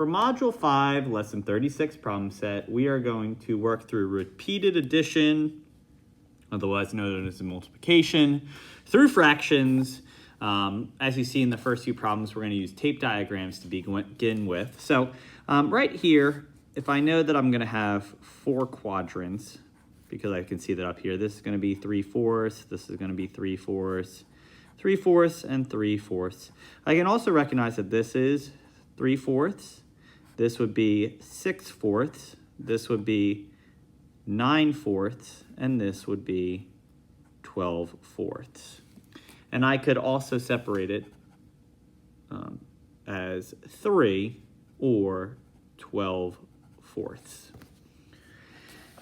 For Module 5, Lesson 36 Problem Set, we are going to work through repeated addition, otherwise known as multiplication, through fractions. As you see in the first few problems, we're going to use tape diagrams to begin with. So right here, if I know that I'm going to have 4 quadrants, because I can see that up here, this is going to be 3/4, this is going to be 3/4, 3/4, and 3/4. I can also recognize that this is 3/4, this would be 6/4, this would be 9/4, and this would be 12/4. And I could also separate it as 3 or 12/4.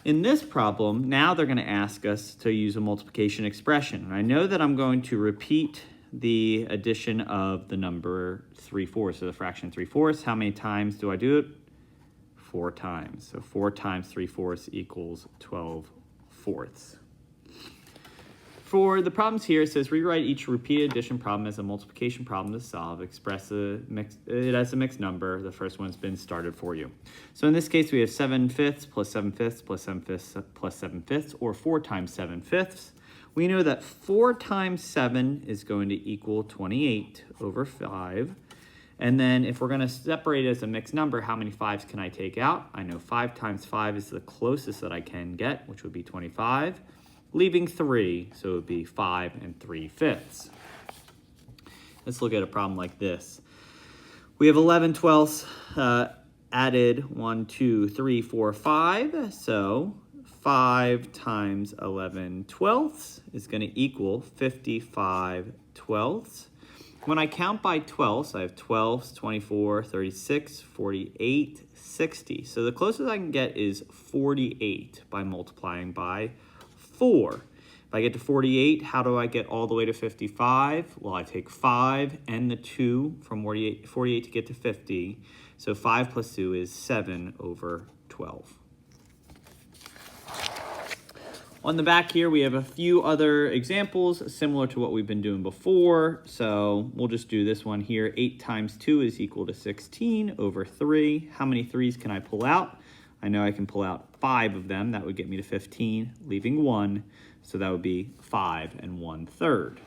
In this problem, now they're going to ask us to use a multiplication expression. And I know that I'm going to repeat the addition of the number 3/4, so the fraction 3/4. How many times do I do it? 4 times. So 4 times 3/4 equals 12/4. For the problems here, it says rewrite each repeated addition problem as a multiplication problem to solve. Express it as a mixed number. The first one's been started for you. So in this case, we have 7/5 plus 7/5 plus 7/5 plus 7/5, or 4 times 7/5. We know that 4 times 7 is going to equal 28 over 5. And then if we're going to separate it as a mixed number, how many 5s can I take out? I know 5 times 5 is the closest that I can get, which would be 25. Leaving 3, so it would be 5 3/5. Let's look at a problem like this. We have 11/12 added 1, 2, 3, 4, 5. So 5 times 11/12 is going to equal 55/12. When I count by 12s, I have 12s, 24, 36, 48, 60. So the closest I can get is 48 by multiplying by 4. If I get to 48, how do I get all the way to 55? Well, I take 5 and the 2 from 48 to get to 50. So 5 plus 2 is 7 over 12. On the back here, we have a few other examples similar to what we've been doing before. So we'll just do this one here. 8 times 2 is equal to 16 over 3. How many 3s can I pull out? I know I can pull out 5 of them. That would get me to 15, leaving 1. So that would be 5 1/3.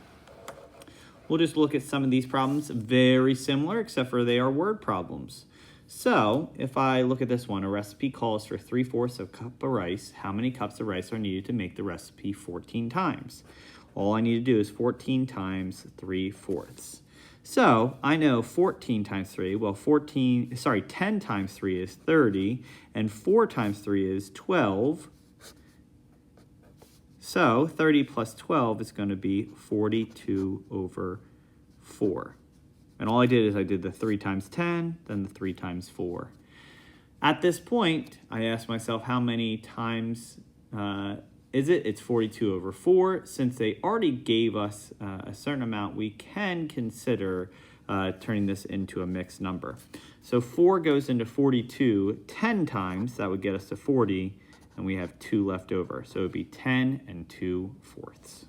We'll just look at some of these problems. Very similar, except for they are word problems. So if I look at this one, a recipe calls for 3/4 of a cup of rice. How many cups of rice are needed to make the recipe 14 times? All I need to do is 14 times 3/4. So I know 14 times 3, well 10 times 3 is 30, and 4 times 3 is 12. So 30 plus 12 is going to be 42 over 4. And all I did is I did the 3 times 10, then the 3 times 4. At this point, I asked myself how many times is it? It's 42 over 4. Since they already gave us a certain amount, we can consider turning this into a mixed number. So 4 goes into 42 10 times. That would get us to 40, and we have 2 left over. So it would be 10 2/4.